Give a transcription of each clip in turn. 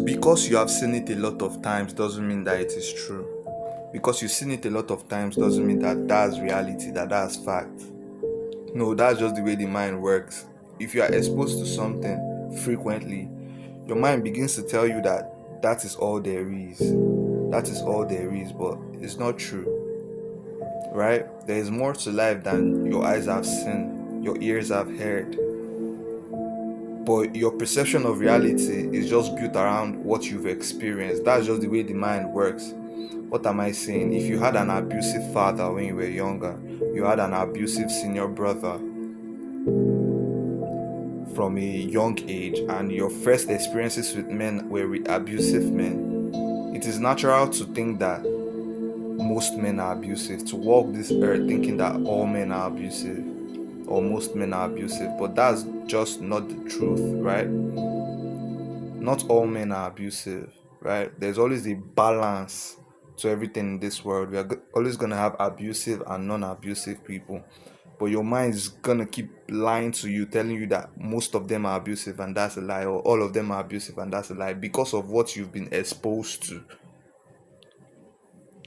Because you have seen it a lot of times doesn't mean that it is true. Because you've seen it a lot of times doesn't mean that that's reality, that that's fact. No, that's just the way the mind works. If you are exposed to something frequently, your mind begins to tell you that that is all there is. That is all there is, but it's not true, right? There is more to life than your eyes have seen, your ears have heard. But your perception of reality is just built around what you've experienced. That's just the way the mind works. What am I saying? If you had an abusive father when you were younger, you had an abusive senior brother from a young age, and your first experiences with men were with abusive men, it is natural to think that most men are abusive, to walk this earth thinking that all men are abusive or most men are abusive. But that's just not the truth, right? Not all men are abusive, right? There's always a balance to everything in this world. We are always going to have abusive and non-abusive people, but your mind is going to keep lying to you, telling you that most of them are abusive and that's a lie, or all of them are abusive and that's a lie, because of what you've been exposed to.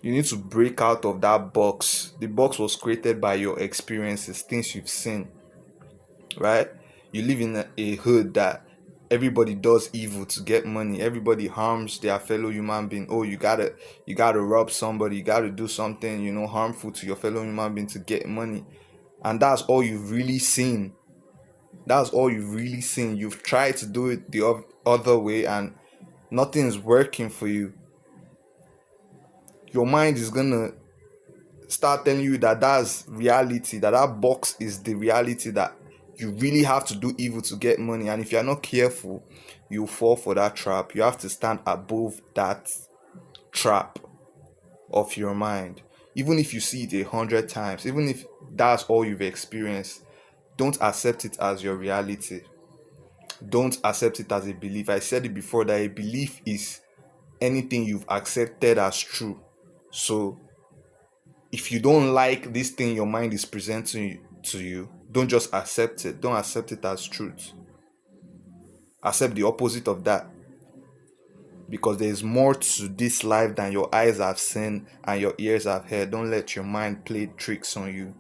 You need to break out of that box. The box was created by your experiences, things you've seen, right? You live in a hood that everybody does evil to get money. Everybody harms their fellow human being. Oh, you gotta rob somebody, you gotta do something, harmful to your fellow human being to get money. And that's all you've really seen. That's all you've really seen. You've tried to do it the other way and nothing's working for you. Your mind is gonna start telling you that that's reality, that box is the reality, that you really have to do evil to get money. And if you're not careful, you fall for that trap. You have to stand above that trap of your mind. Even if you see it 100 times, even if that's all you've experienced, don't accept it as your reality. Don't accept it as a belief. I said it before that a belief is anything you've accepted as true. So if you don't like this thing your mind is presenting to you, don't just accept it. Don't accept it as truth. Accept the opposite of that. Because there is more to this life than your eyes have seen and your ears have heard. Don't let your mind play tricks on you.